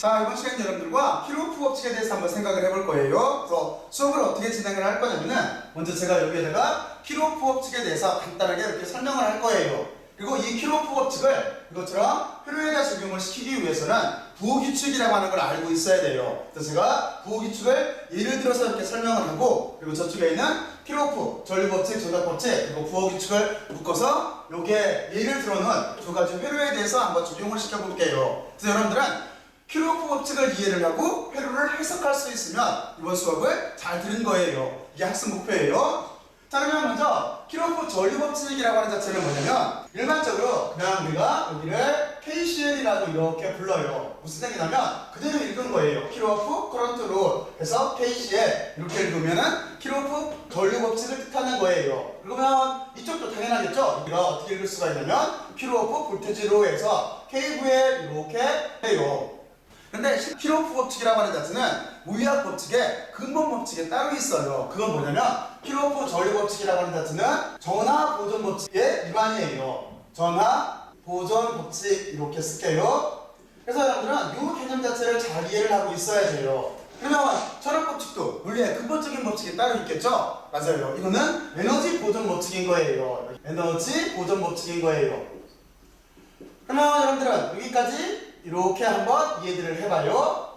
자, 이번 시간 여러분들과 키로프 법칙에 대해서 한번 생각을 해볼 거예요. 그래서 수업을 어떻게 진행을 할 거냐면은 먼저 제가 여기에다가 키로프 법칙에 대해서 간단하게 이렇게 설명을 할 거예요. 그리고 이 키로프 법칙을 이것처럼 회로에다 적용을 시키기 위해서는 부호규칙이라고 하는 걸 알고 있어야 돼요. 그래서 제가 부호규칙을 예를 들어서 이렇게 설명을 하고, 그리고 저쪽에 있는 키로프, 전류법칙, 전압법칙, 그리고 부호규칙을 묶어서 요게 예를 들어놓은 두 가지 회로에 대해서 한번 적용을 시켜볼게요. 그래서 여러분들은 키로프 법칙을 이해를 하고 회로를 해석할 수 있으면 이번 수업을 잘 들은 거예요. 이게 학습 목표예요. 자, 그러면 먼저 키로프 전류법칙이라고 하는 자체는 뭐냐면, 일반적으로 그냥 우리가 여기를 KCL이라고 이렇게 불러요. 무슨 얘기냐면 그대로 읽은 거예요. 키로프 커런트 롤 해서 KCL 이렇게 읽으면은 키로프 전류법칙을 뜻하는 거예요. 그러면 이쪽도 당연하겠죠? 우리가 어떻게 읽을 수가 있냐면 키로프 볼테지 로에서 KVL 이렇게 해요. 근데 키로프 법칙이라고 하는 자체는 무의학 법칙에 근본 법칙에 따로 있어요. 그건 뭐냐면 키로프 전류 법칙이라고 하는 자체는 전하 보존 법칙의 일환이에요. 전하 보존 법칙 이렇게 쓸게요. 그래서 여러분들은 이 개념 자체를 잘 이해를 하고 있어야 돼요. 그러면 전압 법칙도 물리의 근본적인 법칙이 따로 있겠죠? 맞아요. 이거는 에너지 보존 법칙인 거예요. 에너지 보존 법칙인 거예요. 그러면 여러분들은 여기까지 이렇게 한번 이해를 해봐요.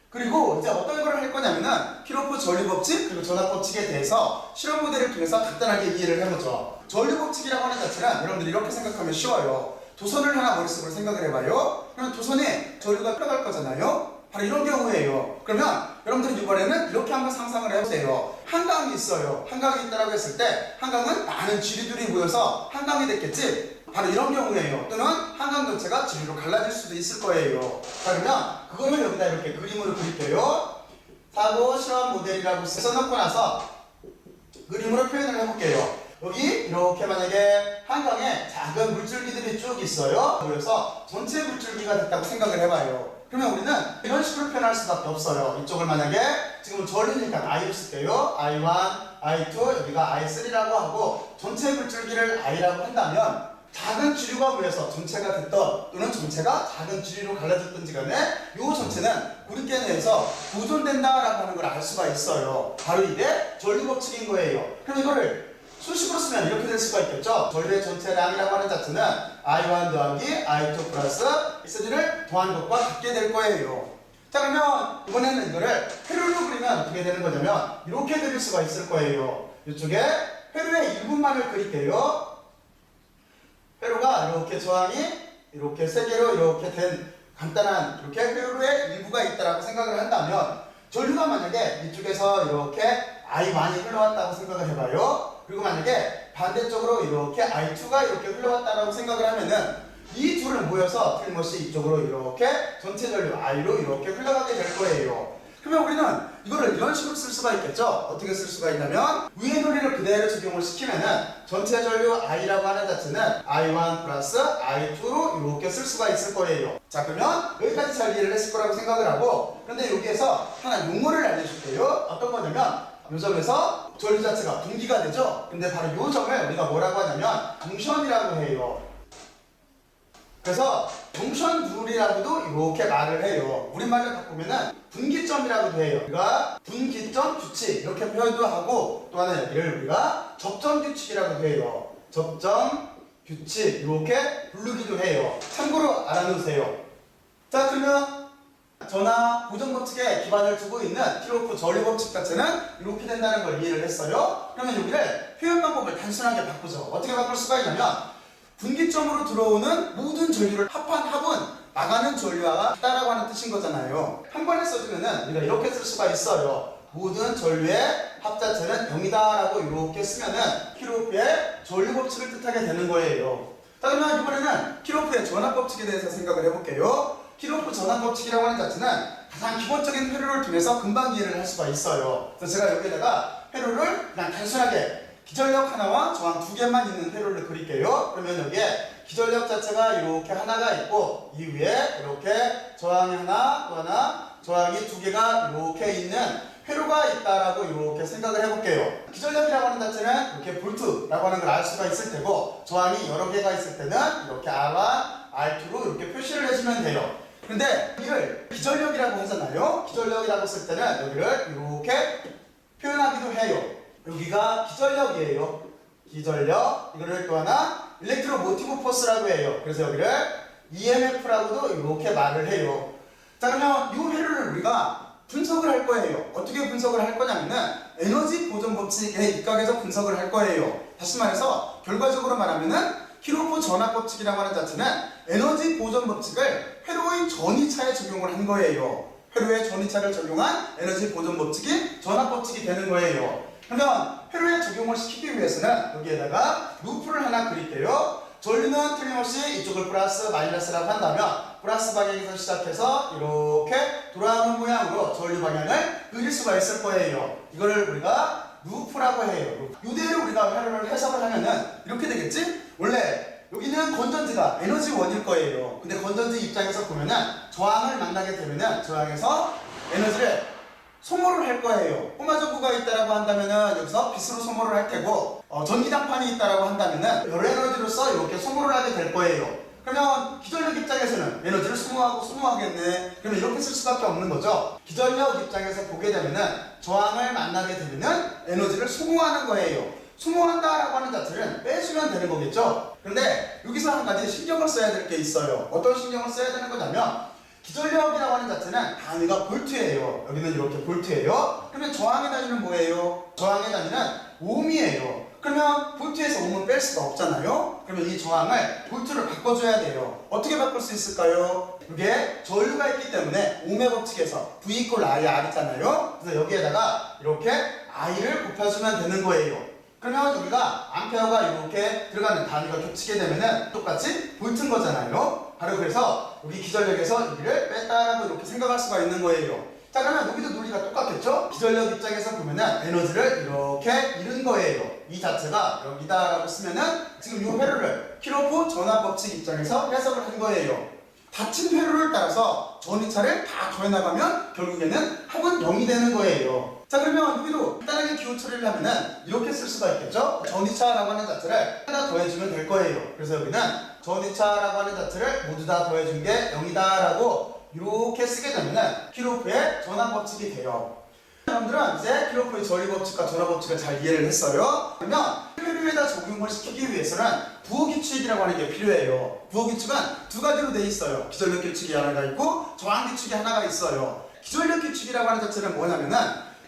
그리고 이제 어떤 걸 할 거냐면은 키로프 전류법칙 그리고 전압법칙에 대해서 실험 모델을 통해서 간단하게 이해를 해보죠. 전류법칙이라고 하는 자체는 여러분들이 이렇게 생각하면 쉬워요. 도선을 하나 머릿속으로 생각을 해봐요. 그러면 도선에 전류가 흘러갈 거잖아요. 바로 이런 경우예요. 그러면 여러분들은 이번에는 이렇게 한번 상상을 해보세요. 한강이 있어요. 한강이 있다라고 했을 때 한강은 많은 지류들이 모여서 한강이 됐겠지? 바로 이런 경우예요. 또는 한강 전체가 지류로 갈라질 수도 있을 거예요. 자, 그러면 그거를 여기다 이렇게 그림으로 그릴게요. 사고 실험 모델이라고 써놓고 나서 그림으로 표현을 해볼게요. 여기 이렇게 만약에 한강에 작은 물줄기들이 쭉 있어요. 그래서 전체 물줄기가 됐다고 생각을 해봐요. 그러면 우리는 이런 식으로 표현할 수밖에 없어요. 이쪽을 만약에 지금 전류니까 I로 쓸게요. I1, I2, 여기가 I3라고 하고 전체 물줄기를 I라고 한다면 작은 지류가 모여서 전체가 됐던 또는 전체가 작은 지류로 갈라졌던지 간에 이 전체는 구리계 내에서 보존된다라고 하는 걸 알 수가 있어요. 바로 이게 전류법칙인 거예요. 그럼 이거를 수식으로 쓰면 이렇게 될 수가 있겠죠. 전류의 전체량이라고 하는 자체는 I1 더하기 I2 플러스 I3를 더한 것과 같게 될 거예요. 자, 그러면 이번에는 이거를 회로로 그리면 어떻게 되는 거냐면 이렇게 그릴 수가 있을 거예요. 이쪽에 회로의 일부만을 그릴게요. 회로가 이렇게 저항이 이렇게 세 개로 이렇게 된 간단한 이렇게 회로의 일부가 있다라고 생각을 한다면 전류가 만약에 이쪽에서 이렇게 I1이 흘러왔다고 생각을 해봐요. 그리고 만약에 반대쪽으로 이렇게 I2가 이렇게 흘러왔다라고 생각을 하면은 이 둘을 모여서 틀림없이 이쪽으로 이렇게 전체 전류 I로 이렇게 흘러가게 될 거예요. 그러면 우리는 이거를 이런 식으로 쓸 수가 있겠죠? 어떻게 쓸 수가 있냐면 위의 논리를 그대로 적용을 시키면은 전체 전류 I라고 하는 자체는 I1 플러스 I2로 이렇게 쓸 수가 있을 거예요. 자, 그러면 여기까지 잘 이해를 했을 거라고 생각을 하고, 그런데 여기에서 하나 용어를 알려줄게요. 어떤 거냐면 이 점에서 전류 자체가 분기가 되죠? 근데 바로 이 점을 우리가 뭐라고 하냐면 정션이라고 해요. 그래서 정션 룰이라고도 이렇게 말을 해요. 우리말로 바꾸면은 분기점이라고도 해요. 우리가 분기점 규칙 이렇게 표현도 하고, 또 하나 여기를 우리가 접점 규칙이라고도 해요. 접점 규칙 이렇게 부르기도 해요. 참고로 알아놓으세요. 자, 그러면 전하 보존 법칙에 기반을 두고 있는 키로프 전류 법칙 자체는 이렇게 된다는 걸 이해를 했어요. 그러면 여기를 표현 방법을 단순하게 바꾸죠. 어떻게 바꿀 수가 있냐면 분기점으로 들어오는 모든 전류를 합한 합은 나가는 전류와 같다라고 하는 뜻인 거잖아요. 한 번에 써주면은 우리가 이렇게 쓸 수가 있어요. 모든 전류의 합 자체는 0이다 라고 이렇게 쓰면은 키로프의 전류 법칙을 뜻하게 되는 거예요. 자, 그러면 이번에는 키로프의 전압 법칙에 대해서 생각을 해볼게요. 키로프 전압 법칙이라고 하는 자체는 가장 기본적인 회로를 통해서 금방 이해를 할 수가 있어요. 그래서 제가 여기에다가 회로를 그냥 단순하게 기전력 하나와 저항 두 개만 있는 회로를 그릴게요. 그러면 여기에 기전력 자체가 이렇게 하나가 있고 이 위에 이렇게 저항이 하나 또 하나 저항이 두 개가 이렇게 있는 회로가 있다라고 이렇게 생각을 해볼게요. 기전력이라고 하는 자체는 이렇게 볼트라고 하는 걸 알 수가 있을 테고, 저항이 여러 개가 있을 때는 이렇게 R1, R2로 이렇게 표시를 해주면 돼요. 근데 여기를 기전력이라고 하잖아요. 기전력이라고 쓸 때는 여기를 이렇게 표현하기도 해요. 여기가 기전력이에요. 기전력. 이거를 또 하나 일렉트로모티브 포스라고 해요. 그래서 여기를 EMF라고도 이렇게 말을 해요. 자, 그러면 이 회로를 우리가 분석을 할 거예요. 어떻게 분석을 할 거냐면은 에너지 보존 법칙에 입각해서 분석을 할 거예요. 다시 말해서 결과적으로 말하면은 킬로프 전압 법칙이라고 하는 자체는 에너지 보존 법칙을 회로의 전이차에 적용을 한 거예요. 회로의 전이차를 적용한 에너지 보존 법칙이 전압 법칙이 되는 거예요. 그러면 회로에 적용을 시키기 위해서는 여기에다가 루프를 하나 그릴게요. 전류는 틀림없이 이쪽을 플러스 마이너스라고 한다면 플러스 방향에서 시작해서 이렇게 돌아오는 모양으로 전류 방향을 그릴 수가 있을 거예요. 이거를 우리가 루프라고 해요. 이대로 우리가 회로를 해석을 하면은 이렇게 되겠지? 원래 여기는 건전지가 에너지원일 거예요. 근데 건전지 입장에서 보면은 저항을 만나게 되면은 저항에서 에너지를 소모를 할 거예요. 꼬마전구가 있다라고 한다면은 여기서 빛으로 소모를 할 테고, 전기장판이 있다라고 한다면은 열 에너지로서 이렇게 소모를 하게 될 거예요. 그러면 기전력 입장에서는 에너지를 소모하겠네. 그러면 이렇게 쓸 수밖에 없는 거죠. 기전력 입장에서 보게 되면은 저항을 만나게 되면은 에너지를 소모하는 거예요. 소모한다라고 하는 자체는 빼주면 되는 거겠죠. 그런데 여기서 한 가지 신경을 써야 될 게 있어요. 어떤 신경을 써야 되는 거냐면 기전력이라고 하는 자체는 단위가 볼트예요. 여기는 이렇게 볼트예요. 그러면 저항의 단위는 뭐예요? 저항의 단위는 옴이에요. 그러면 볼트에서 옴을 뺄 수가 없잖아요. 그러면 이 저항을 볼트를 바꿔줘야 돼요. 어떻게 바꿀 수 있을까요? 이게 전류가 있기 때문에 옴의 법칙에서 V 이퀄 I R 있잖아요. 그래서 여기에다가 이렇게 I를 곱해주면 되는 거예요. 그러면 여기가 암페어가 이렇게 들어가는 단위가 겹치게 되면은 똑같이 볼트인 거잖아요. 바로 그래서 여기 기전력에서 여기를 뺐다라고 이렇게 생각할 수가 있는 거예요. 자, 그러면 여기도 논리가 똑같겠죠? 기전력 입장에서 보면은 에너지를 이렇게 잃은 거예요. 이 자체가 여기다라고 쓰면은 지금 이 회로를 킬로프 전압 법칙 입장에서 해석을 한 거예요. 닫힌 회로를 따라서 전이차를 다 더해나가면 결국에는 합은 0이 되는 거예요. 자, 그러면 여기도 간단하게 기호 처리를 하면은 이렇게 쓸 수가 있겠죠? 전이차라고 하는 자체를 하나 더해주면 될 거예요. 그래서 여기는 전이차라고 하는 자체를 모두 다 더해준 게 0이다 라고 이렇게 쓰게 되면은 킬로프의 전압 법칙이 돼요. 여러분들은 이제 킬로프의 전류 법칙과 전압 법칙을 잘 이해를 했어요. 그러면 회로에다 적용을 시키기 위해서는 부호 규칙이라고 하는 게 필요해요. 부호 규칙은 두 가지로 돼 있어요. 기전력 규칙이 하나가 있고 저항 규칙이 하나가 있어요. 기전력 규칙이라고 하는 자체는 뭐냐면은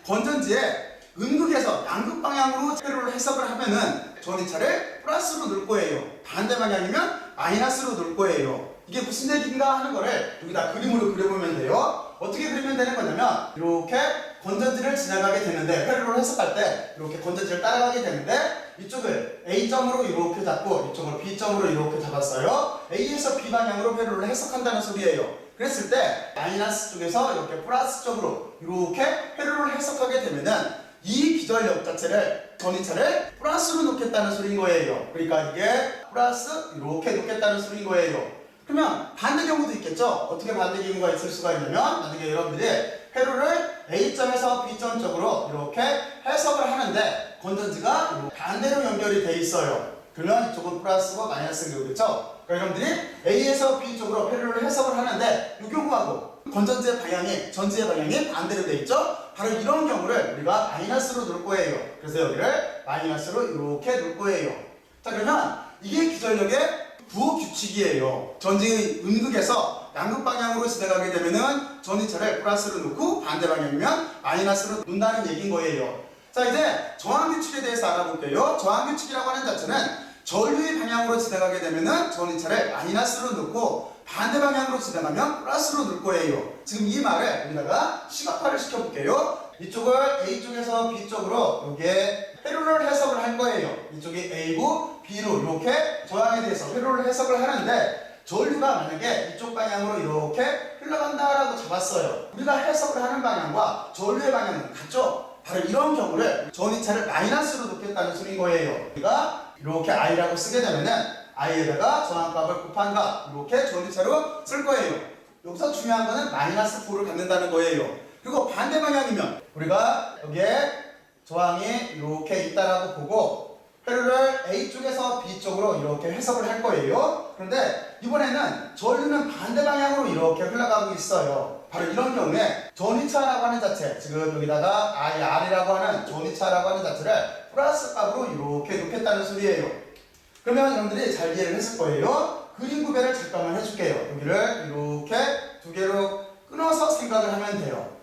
건전지에 음극에서 양극 방향으로 회로를 해석을 하면은 전이차를 플러스로 놓을 거예요. 반대 방향이면 마이너스로 놓을 거예요. 이게 무슨 얘기인가 하는 거를 여기다 그림으로 그려보면 돼요. 어떻게 그리면 되는 거냐면 이렇게 건전지를 지나가게 되는데 회로를 해석할 때 이렇게 건전지를 따라가게 되는데 이쪽을 A점으로 이렇게 잡고 이쪽을 B점으로 이렇게 잡았어요. A에서 B 방향으로 회로를 해석한다는 소리예요. 그랬을 때 마이너스 쪽에서 이렇게 플러스 쪽으로 이렇게 회로를 해석하게 되면은 이 기전력 자체를 전이차를 플러스로 놓겠다는 소리인 거예요. 그러니까 이게 플러스 이렇게 놓겠다는 소리인 거예요. 그러면 반대 경우도 있겠죠? 어떻게 반대 경우가 있을 수가 있냐면 만약에 여러분들이 회로를 A점에서 B점 쪽으로 이렇게 해석을 하는데 건전지가 반대로 연결이 돼 있어요. 그러면 이쪽은 플러스고 마이너스인 거겠죠? 그러니까 여러분들이 A에서 B 쪽으로 회로를 해석을 하는데 이 경우하고 건전지의 방향이 전지의 방향이 반대로 돼 있죠? 바로 이런 경우를 우리가 마이너스로 놓을 거예요. 그래서 여기를 마이너스로 이렇게 놓을 거예요. 자, 그러면 이게 기전력의 부호 규칙이에요. 전지의 음극에서 양극 방향으로 지나가게 되면은 전이차를 플러스로 놓고 반대 방향이면 마이너스로 놓는다는 얘기인 거예요. 자, 이제 저항 규칙에 대해서 알아볼게요. 저항 규칙이라고 하는 자체는 전류의 방향으로 지나가게 되면은 전이차를 마이너스로 놓고 반대 방향으로 지나가면 플러스로 놓을 거예요. 지금 이 말을 여기다가 시각화를 시켜볼게요. 이쪽을 A쪽에서 B쪽으로 여기에 회로를 해석을 할 거예요. 이쪽이 A고 B로 이렇게 저항에 대해서 회로를 해석을 하는데 전류가 만약에 이쪽 방향으로 이렇게 흘러간다라고 잡았어요. 우리가 해석을 하는 방향과 전류의 방향은 같죠? 바로 이런 경우를 전이차를 마이너스로 놓겠다는 소리인 거예요. 우리가 이렇게 I라고 쓰게 되면은 I에다가 저항값을 곱한 값 이렇게 전이차로 쓸 거예요. 여기서 중요한 거는 마이너스 9를 갖는다는 거예요. 그리고 반대 방향이면 우리가 여기에 저항이 이렇게 있다라고 보고 회로를 A쪽에서 B쪽으로 이렇게 해석을 할 거예요. 그런데 이번에는 전류는 반대 방향으로 이렇게 흘러가고 있어요. 바로 이런 경우에 전위차라고 하는 자체, 지금 여기다가 IR이라고 하는 전위차라고 하는 자체를 플러스 값으로 이렇게 놓겠다는 소리예요. 그러면 여러분들이 잘 이해를 했을 거예요. 그림 구별을 잠깐만 해줄게요. 여기를 이렇게 두 개로 끊어서 생각을 하면 돼요.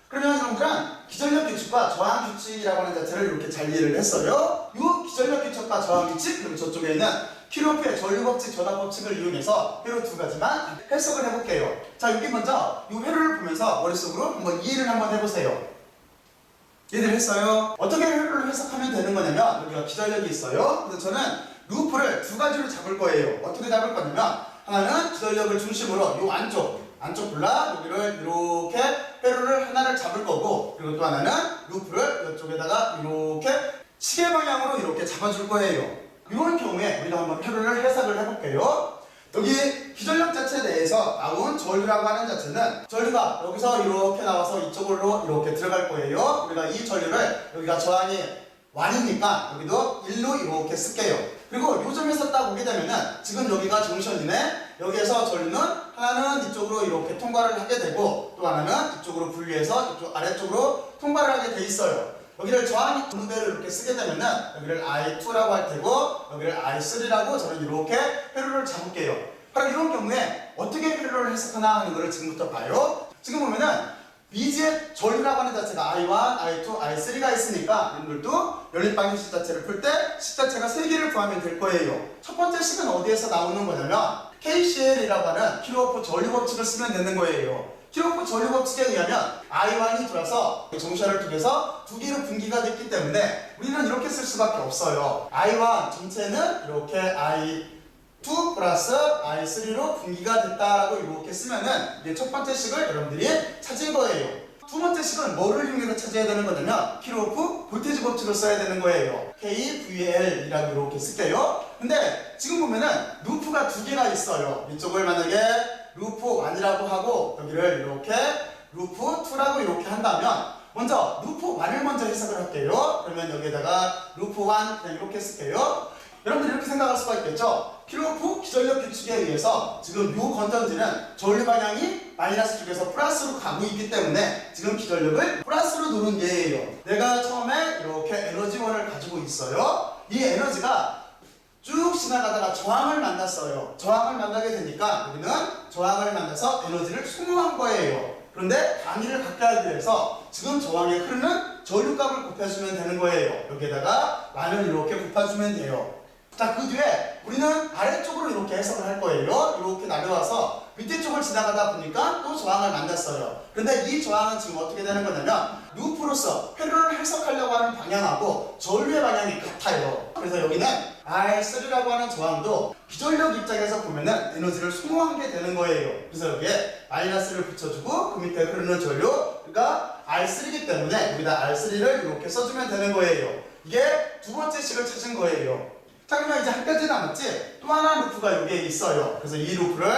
그러면 여러분들은 기전력 규칙과 저항 규칙이라고 하는 자체를 이렇게 잘 이해를 했어요. 이 기전력 규칙과 저항 규칙, 그리고 저쪽에 있는 킬로프의 전류 법칙, 전압 법칙을 이용해서 회로 두 가지만 해석을 해볼게요. 자, 여기 먼저 이 회로를 보면서 머릿속으로 한번 이해를 한번 해보세요. 이해를 했어요? 어떻게 회로를 해석하면 되는 거냐면 여기가 기전력이 있어요. 그래서 저는 루프를 두 가지로 잡을 거예요. 어떻게 잡을 거냐면 하나는 기전력을 중심으로 이 안쪽 블락 여기를 이렇게 회로를 하나를 잡을 거고, 그리고 또 하나는 루프를 이쪽에다가 이렇게 시계 방향으로 이렇게 잡아줄 거예요. 이런 경우에 우리가 한번 회로를 해석을 해볼게요. 여기 기전력 자체에 대해서 나온 전류라고 하는 자체는 전류가 여기서 이렇게 나와서 이쪽으로 이렇게 들어갈 거예요. 우리가 이 전류를 여기가 저항이 완이니까 여기도 1로 이렇게 쓸게요. 그리고 이 점에서 딱 오게 되면은 지금 여기가 정션이네. 여기에서 전류는 하나는 이쪽으로 이렇게 통과를 하게 되고 또 하나는 이쪽으로 분리해서 이쪽 아래쪽으로 통과를 하게 돼 있어요. 여기를 저항이 어느 대로 이렇게 쓰게 되면은 여기를 I2라고 할 테고 여기를 I3라고 저는 이렇게 회로를 잡을게요. 바로 이런 경우에 어떻게 회로를 해석하나 하는 것을 지금부터 봐요. 지금 보면은 미지의 전류라고 하는 자체가 I1, I2, I3가 있으니까 여러분들도 연립방정식 자체를 풀 때 식 자체가 3개를 구하면 될 거예요. 첫 번째 식은 어디에서 나오는 거냐면 KCL이라고 하는 킬로오프 전류 법칙을 쓰면 되는 거예요. 킬로오프 전류 법칙에 의하면 I1이 돌아서 정션을 통해서 두 개로 분기가 됐기 때문에 우리는 이렇게 쓸 수밖에 없어요. I1 전체는 이렇게 I2 플러스 I3로 분기가 됐다라고 이렇게 쓰면은 이게 첫 번째 식을 여러분들이 찾은 거예요. 두 번째 식은 뭐를 이용해서 찾아야 되는 거냐면 킬로오프 볼테이지 법칙을 써야 되는 거예요. KVL이라고 이렇게 쓸게요. 근데 지금 보면은 루프가 두 개가 있어요. 이쪽을 만약에 루프 1이라고 하고 여기를 이렇게 루프 2라고 이렇게 한다면 먼저 루프 1을 먼저 해석을 할게요. 그러면 여기에다가 루프 1 그냥 이렇게 쓸게요. 여러분들 이렇게 생각할 수가 있겠죠? 킬로오프 기전력 규칙에 의해서 지금 이 건전지는 전류 방향이 마이너스 쪽에서 플러스로 가고 있기 때문에 지금 기전력을 플러스로 누른 예예요. 내가 처음에 이렇게 에너지원을 가지고 있어요. 이 에너지가 쭉 지나가다가 저항을 만났어요. 저항을 만나게 되니까 여기는 저항을 만나서 에너지를 소모한 거예요. 그런데 단위를 갖게 하기 위해서 지금 저항에 흐르는 전류값을 곱해주면 되는 거예요. 여기에다가 만을 이렇게 곱해주면 돼요. 자, 그 뒤에 우리는 아래쪽으로 이렇게 해석을 할 거예요. 이렇게 내려와서 밑에 쪽을 지나가다 보니까 또 저항을 만났어요. 그런데 이 저항은 지금 어떻게 되는 거냐면 루프로서 회로를 해석하려고 하는 방향하고 전류의 방향이 같아요. 그래서 여기는 R3라고 하는 저항도 기전력 입장에서 보면은 에너지를 소모한 게 되는 거예요. 그래서 여기에 마이너스를 붙여주고 그 밑에 흐르는 전류가 R3이기 때문에 여기다 R3를 이렇게 써주면 되는 거예요. 이게 두 번째 식을 찾은 거예요. 자, 그러면 이제 한 가지 남았지? 또 하나 루프가 여기에 있어요. 그래서 이 루프를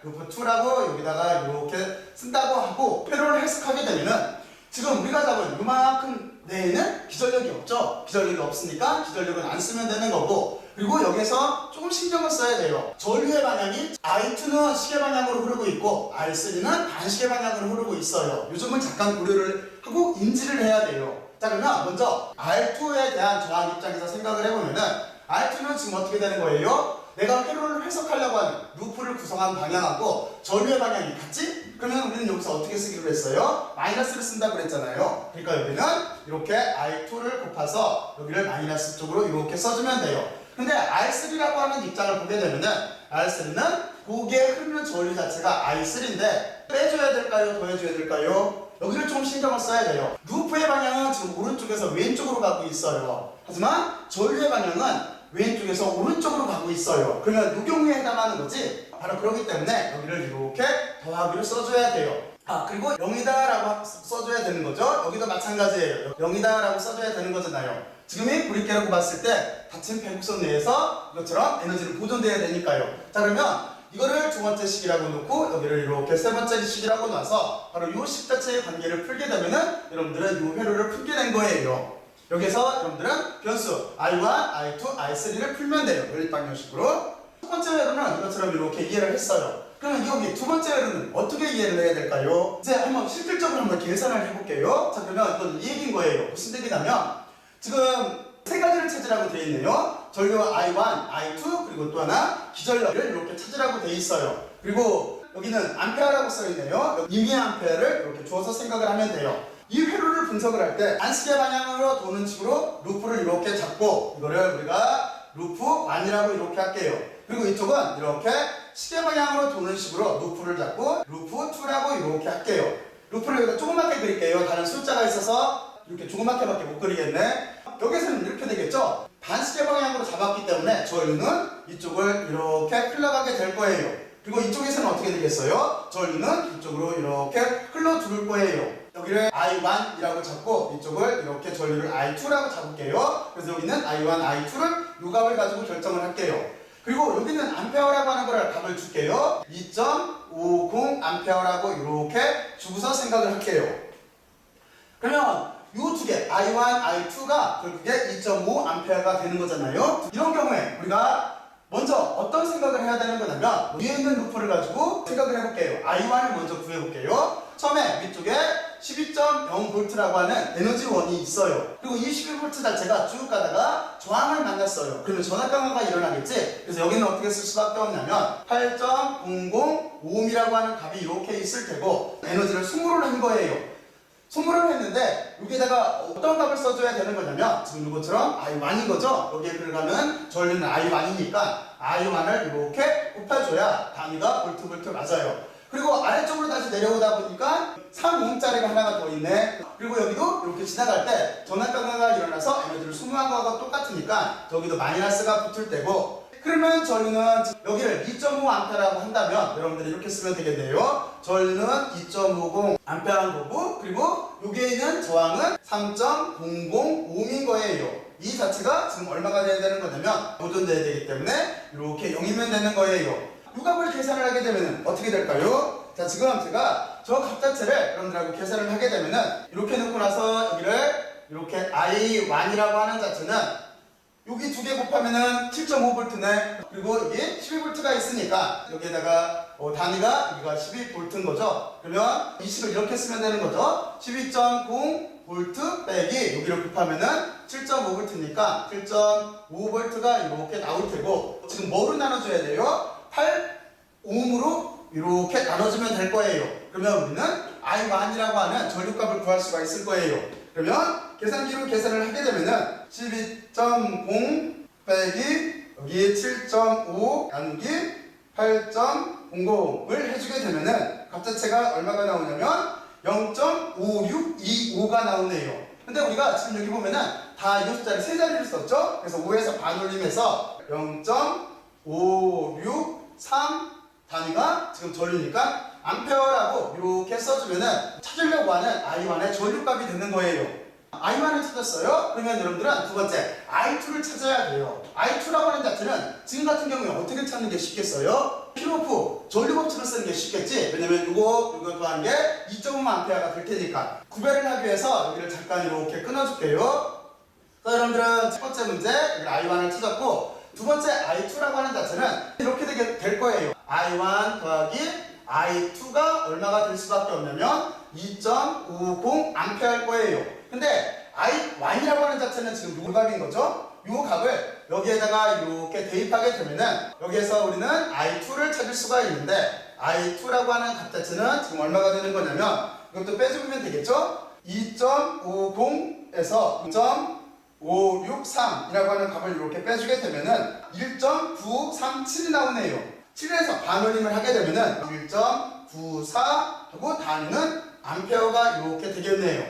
루프 2라고 여기다가 이렇게 쓴다고 하고 회로를 해석하게 되면은 지금 우리가 잡은 이만큼 내에는 기전력이 없죠? 기전력이 없으니까 기전력은 안 쓰면 되는 거고, 그리고 여기서 조금 신경을 써야 돼요. 전류의 방향이 I2는 시계 방향으로 흐르고 있고 R3는 반시계 방향으로 흐르고 있어요. 이 점은 잠깐 고려를 하고 인지를 해야 돼요. 자, 그러면 먼저 R2에 대한 저항 입장에서 생각을 해보면은 R2는 지금 어떻게 되는 거예요? 내가 회로를 해석하려고 하는 루프를 구성한 방향하고 전류의 방향이 같지? 그러면 우리는 여기서 어떻게 쓰기로 했어요? 마이너스를 쓴다고 그랬잖아요. 그러니까 여기는 이렇게 I2를 곱해서 여기를 마이너스 쪽으로 이렇게 써주면 돼요. 근데 R3라고 하는 입장을 보게 되면은 R3는 고기에 흐르는 전류 자체가 I3인데 빼줘야 될까요? 더해줘야 될까요? 여기를 좀 신경을 써야 돼요. 루프의 방향은 지금 오른쪽에서 왼쪽으로 가고 있어요. 하지만 전류의 방향은 왼쪽에서 오른쪽으로 가고 있어요. 그러면 이 경우에 해당하는 거지. 바로 그렇기 때문에 여기를 이렇게 더하기를 써줘야 돼요. 아, 그리고 0이다라고 써줘야 되는 거죠. 여기도 마찬가지예요. 0이다라고 써줘야 되는 거잖아요. 지금이 브릿계라고 봤을 때 닫힌 배국선 내에서 이것처럼 에너지를 보존돼야 되니까요. 자, 그러면 이거를 두 번째 식이라고 놓고 여기를 이렇게 세 번째 식이라고 놔서 바로 이 식 자체의 관계를 풀게 되면은 여러분들은 이 회로를 풀게 된 거예요. 여기서 여러분들은 변수 I1, I2, I3를 풀면 돼요. 연립방정식으로. 첫 번째 회로는 이것처럼 이렇게 이해를 했어요. 그러면 여기 두 번째 회로는 어떻게 이해를 해야 될까요? 이제 한번 실질적으로 한번 계산을 해볼게요. 자, 그러면 이건 이 얘기인 거예요. 무슨 얘기냐면 지금 세 가지를 찾으라고 되어 있네요. 전류 I1, I2 그리고 또 하나 기전력을 이렇게 찾으라고 되어 있어요. 그리고 여기는 암페어라고 써 있네요. 2mA를 이렇게 주어서 생각을 하면 돼요. 이 회로를 분석을 할 때 안시계 방향으로 도는 식으로 루프를 이렇게 잡고 이거를 우리가 루프 1이라고 이렇게 할게요. 그리고 이쪽은 이렇게 시계 방향으로 도는 식으로 루프를 잡고 루프 2라고 이렇게 할게요. 루프를 여기다 조그맣게 그릴게요. 다른 숫자가 있어서 이렇게 조그맣게밖에 못 그리겠네. 여기서는 이렇게 되겠죠? 반시계 방향으로 잡았기 때문에 전류는 이쪽을 이렇게 흘러가게 될 거예요. 그리고 이쪽에서는 어떻게 되겠어요? 전류는 이쪽으로 이렇게 흘러 들어올 거예요. 여기를 I1이라고 잡고 이쪽을 이렇게 전류를 I2라고 잡을게요. 그래서 여기는 I1, I2를 요 값을 가지고 결정을 할게요. 그리고 여기는 암페어라고 하는 거를 값을 줄게요. 2.50 암페어라고 이렇게 주고서 생각을 할게요. 그러면 이 두 개, I1, I2가 결국에 2.5 암페어가 되는 거잖아요. 이런 경우에 우리가 먼저 어떤 생각을 해야 되는 거냐면 위에 있는 루프를 가지고 생각을 해볼게요. I1을 먼저 구해볼게요. 처음에 위쪽에 12.0V라고 하는 에너지원이 있어요. 그리고 이 12V 자체가 쭉 가다가 저항을 만났어요. 그러면 전압 강화가 일어나겠지? 그래서 여기는 어떻게 쓸 수밖에 없냐면 8.005ohm이라고 하는 값이 이렇게 있을 테고 에너지를 승무를 한 거예요. 소물을 했는데 여기에다가 어떤 값을 써줘야 되는 거냐면 지금 이것처럼 I1인 거죠? 여기에 들어가면 전류는 I1이니까 I1을 이렇게 곱해줘야 단위가 볼트 맞아요. 그리고 아래쪽으로 다시 내려오다 보니까 3ohm짜리가 하나가 더 있네. 그리고 여기도 이렇게 지나갈 때 전압 강화가 일어나서 에너지를 소모한 거하고 똑같으니까 저기도 마이너스가 붙을 때고, 그러면 전류는 여기를 2.5A라고 한다면 여러분들이 이렇게 쓰면 되겠네요. 전류는 2.50A인 거고, 그리고 여기에 있는 저항은 3.005ohm인 거예요. 이 자체가 지금 얼마가 돼야 되는 거냐면 보존돼야 되기 때문에 이렇게 0이면 되는 거예요. 이 값을 계산을 하게 되면 어떻게 될까요? 자, 지금 제가 저 값 자체를 여러분들하고 계산을 하게 되면은 이렇게 놓고 나서 여기를 이렇게 I1이라고 하는 자체는 여기 두 개 곱하면은 7.5V네. 그리고 여기 12V가 있으니까 여기에다가 단위가 여기가 12V인 거죠. 그러면 이 식을 이렇게 쓰면 되는 거죠. 12.0V 빼기 여기를 곱하면은 7.5V니까 7.5V가 이렇게 나올 테고, 지금 뭐로 나눠줘야 돼요? 8ohm으로 이렇게 나눠주면 될 거예요. 그러면 우리는 I1이라고 하는 전류값을 구할 수가 있을 거예요. 그러면 계산기로 계산을 하게 되면은 12.0 빼기 여기 7.5 나누기 8.00을 해주게 되면은 값 자체가 얼마가 나오냐면 0.5625가 나오네요. 근데 우리가 지금 여기 보면은 다 이 숫자를 세 자리를 썼죠? 그래서 5에서 반올림해서 0.563 단위가 지금 전류니까 암페어라고 이렇게 써주면은 찾으려고 하는 I1의 전류값이 되는 거예요. I1을 찾았어요? 그러면 여러분들은 두 번째 I2를 찾아야 돼요. I2라고 하는 자체는 지금 같은 경우에 어떻게 찾는 게 쉽겠어요? 킬오프 전류 법칙을 쓰는 게 쉽겠지? 왜냐면 이거 더한 게 2.5A가 될 테니까. 구별을 하기 위해서 여기를 잠깐 이렇게 끊어줄게요. 자, 여러분들은 첫 번째 문제 I1을 찾았고, 두 번째 I2라고 하는 자체는 이렇게 되게 될 거예요. I1 더하기 I2가 얼마가 될 수밖에 없냐면 2.50A일 거예요. 근데 I1이라고 하는 자체는 지금 요 값인 거죠? 요 값을 여기에다가 이렇게 대입하게 되면은 여기에서 우리는 I2를 찾을 수가 있는데, I2라고 하는 값 자체는 지금 얼마가 되는 거냐면 이것도 빼주면 되겠죠? 2.50에서 2.563이라고 하는 값을 이렇게 빼주게 되면은 1.937이 나오네요. 7에서 반올림을 하게 되면은 1.94 하고 단위는 암페어가 이렇게 되겠네요.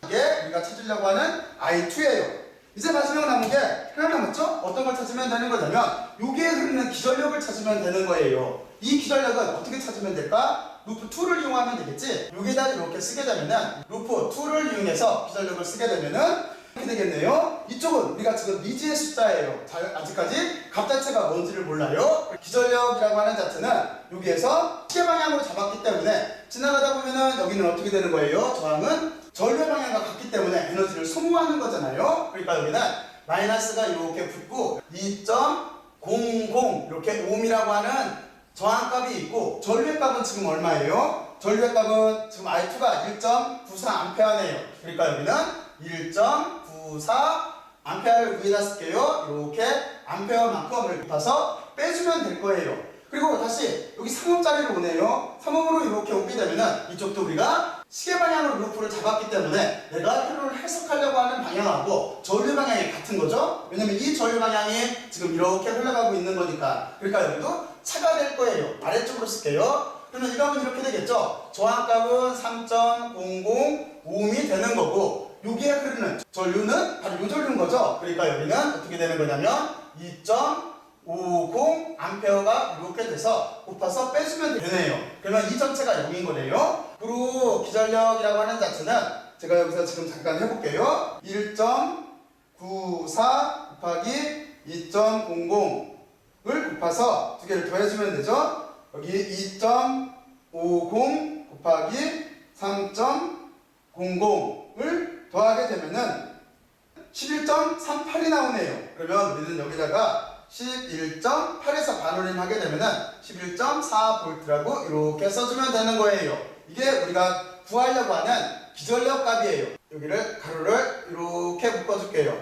이게 우리가 찾으려고 하는 I2예요. 이제 마지막 남은 게 하나 남았죠? 어떤 걸 찾으면 되는 거냐면 여기에 흐르는 기전력을 찾으면 되는 거예요. 이 기전력은 어떻게 찾으면 될까? 루프 2를 이용하면 되겠지? 여기다 이렇게 쓰게 되면은 루프 2를 이용해서 기전력을 쓰게 되면은 이렇게 되겠네요. 이쪽은 우리가 지금 미지의 숫자예요. 아직까지 값 자체가 뭔지를 몰라요. 기전력이라고 하는 자체는 여기에서 시계 방향으로 잡았기 때문에 지나가다 보면은 여기는 어떻게 되는 거예요? 저항은 전류의 방향과 같기 때문에 에너지를 소모하는 거잖아요. 그러니까 여기는 마이너스가 이렇게 붙고 2.00 이렇게 옴이라고 하는 저항값이 있고 전류의 값은 지금 얼마예요? 전류의 값은 지금 I2가 1.94A네요. 그러니까 여기는 1.94A를 위에다 쓸게요. 이렇게 암페어만큼을 곱해서 빼주면 될 거예요. 그리고 다시 여기 3옴짜리로 오네요. 3옴으로 이렇게 오게 되면은 이쪽도 우리가 시계 방향으로 루프를 잡았기 때문에 내가 회로를 해석하려고 하는 방향하고 전류 방향이 같은 거죠. 왜냐면 이 전류 방향이 지금 이렇게 흘러가고 있는 거니까. 그러니까 여기도 차가 될 거예요. 아래쪽으로 쓸게요. 그러면 이 값은 이렇게 되겠죠. 저항값은 3.00옴이 되는 거고 여기에 흐르는 전류는 바로 이 전류인 거죠. 그러니까 여기는 어떻게 되는 거냐면 2.50 암페어가 이렇게 돼서 곱해서 빼주면 되네요. 그러면 이 전체가 0인 거네요. 그리고 기전력이라고 하는 자체는 제가 여기서 지금 잠깐 해볼게요. 1.94 곱하기 2.00을 곱해서 두 개를 더해주면 되죠. 여기 2.50 곱하기 3.00을 더하게 되면은 11.38이 나오네요. 그러면 우리는 여기다가 11.8에서 반올림하게 되면은 11.4V라고 이렇게 써주면 되는 거예요. 이게 우리가 구하려고 하는 기전력 값이에요. 여기를 가로를 이렇게 묶어줄게요.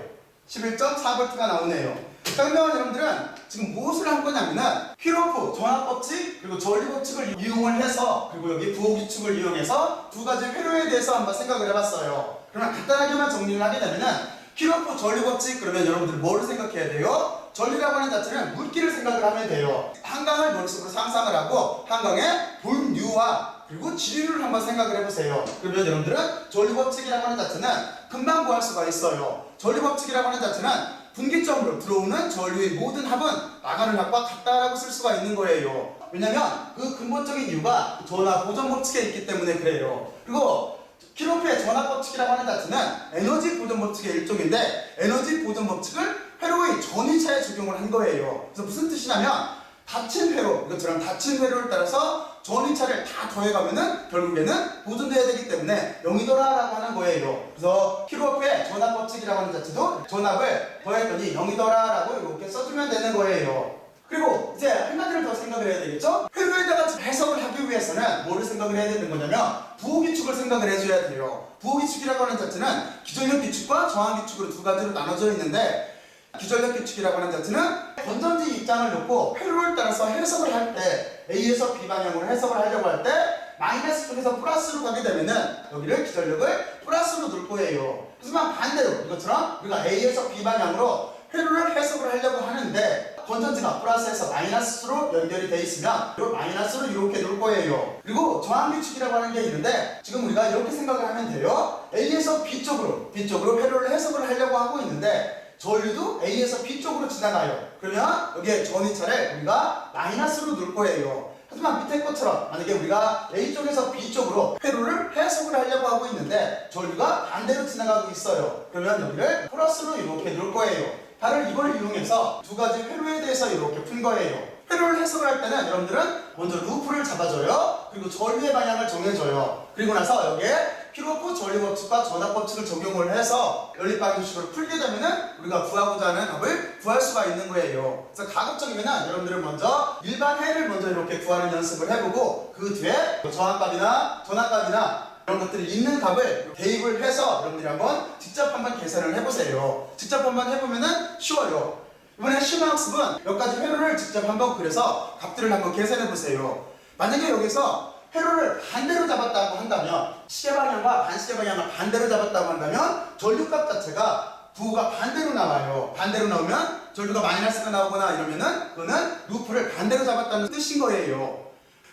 11.4V가 나오네요. 자, 그러면 여러분들은 지금 무엇을 한 거냐면은 킬오프 전압법칙 그리고 전류법칙을 이용을 해서 그리고 여기 부호규칙을 이용해서 두 가지 회로에 대해서 한번 생각을 해봤어요. 그러면 간단하게만 정리를 하게 되면은 킬오프 전류법칙 그러면 여러분들 뭐를 생각해야 돼요? 전류라고 하는 자체는 물기를 생각을 하면 돼요. 한강을 머릿속으로 상상을 하고 한강의 분류와 그리고 지류를 한번 생각을 해보세요. 그러면 여러분들은 전류법칙이라고 하는 자체는 금방 구할 수가 있어요. 전류법칙이라고 하는 자체는 분기점으로 들어오는 전류의 모든 합은 나가는 합과 같다라고 쓸 수가 있는 거예요. 왜냐면 그 근본적인 이유가 전압 보존 법칙에 있기 때문에 그래요. 그리고 킬오프의 전압 법칙이라고 하는 자체는 에너지 보존 법칙의 일종인데 에너지 보존 법칙을 회로의 전위차에 적용을 한 거예요. 그래서 무슨 뜻이냐면 닫힌 회로, 이것처럼 닫힌 회로를 따라서 전위차를 다 더해가면은 결국에는 보존돼야 되기 때문에 0이더라라고 하는 거예요. 그래서 킬오프의 전압 법칙이라고 하는 자체도 전압을 더했더니 0이더라라고 이렇게 써주면 되는 거예요. 그리고 이제 한가지를 더 생각을 해야 되겠죠? 회로에다가 해석을 하기 위해서는 뭐를 생각을 해야 되는 거냐면 부호기축을 생각을 해줘야 돼요. 부호기축이라고 하는 자체는 기전력 기축과 저항 기축으로 두 가지로 나눠져 있는데 기전력 기축이라고 하는 자체는 건전지 입장을 놓고 회로를 따라서 해석을 할 때 A에서 B 방향으로 해석을 하려고 할 때 마이너스 쪽에서 플러스로 가게 되면은 여기를 기전력을 플러스로 놓을 거예요. 하지만 반대로 이것처럼 우리가 A에서 B 방향으로 회로를 해석을 하려고 하는데 건전지가 플러스에서 마이너스로 연결이 돼 있으면 이 마이너스로 이렇게 놓을 거예요. 그리고 저항규칙이라고 하는 게 있는데 지금 우리가 이렇게 생각을 하면 돼요. A에서 B쪽으로 회로를 해석을 하려고 하고 있는데 전류도 A에서 B쪽으로 지나가요. 그러면 여기에 전위차를 우리가 마이너스로 놓을 거예요. 하지만 밑에 것처럼 만약에 우리가 A쪽에서 B쪽으로 회로를 해석을 하려고 하고 있는데 전류가 반대로 지나가고 있어요. 그러면 여기를 플러스로 이렇게 놓을 거예요. 바로 이걸 이용해서 두 가지 회로에 대해서 이렇게 푼 거예요. 회로를 해석을 할 때는 여러분들은 먼저 루프를 잡아줘요. 그리고 전류의 방향을 정해줘요. 그리고 나서 여기에 킬오프 전류법칙과 전압법칙을 적용을 해서 연립방정식으로 풀게 되면은 우리가 구하고자 하는 값을 구할 수가 있는 거예요. 그래서 가급적이면은 여러분들은 먼저 일반 해를 먼저 이렇게 구하는 연습을 해보고 그 뒤에 저항값이나 전압값이나 이런 것들이 있는 값을 대입을 해서 여러분들이 한번 직접 한번 계산을 해보세요. 직접 한번 해보면은 쉬워요. 이번에 쉬운 학습은 몇 가지 회로를 직접 한번 그려서 값들을 한번 계산해보세요. 만약에 여기서 회로를 반대로 잡았다고 한다면 시계 방향과 반시계 방향을 반대로 잡았다고 한다면 전류값 자체가 부호가 반대로 나와요. 반대로 나오면 전류가 마이너스가 나오거나 이러면은 그거는 루프를 반대로 잡았다는 뜻인 거예요.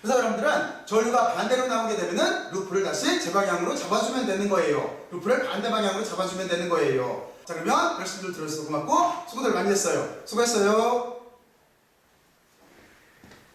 그래서 여러분들은 전류가 반대로 나오게 되면은 루프를 다시 제 방향으로 잡아주면 되는 거예요. 루프를 반대 방향으로 잡아주면 되는 거예요. 자, 그러면 말씀들 들어주셔서 고맙고 수고들 많이 했어요. 수고했어요.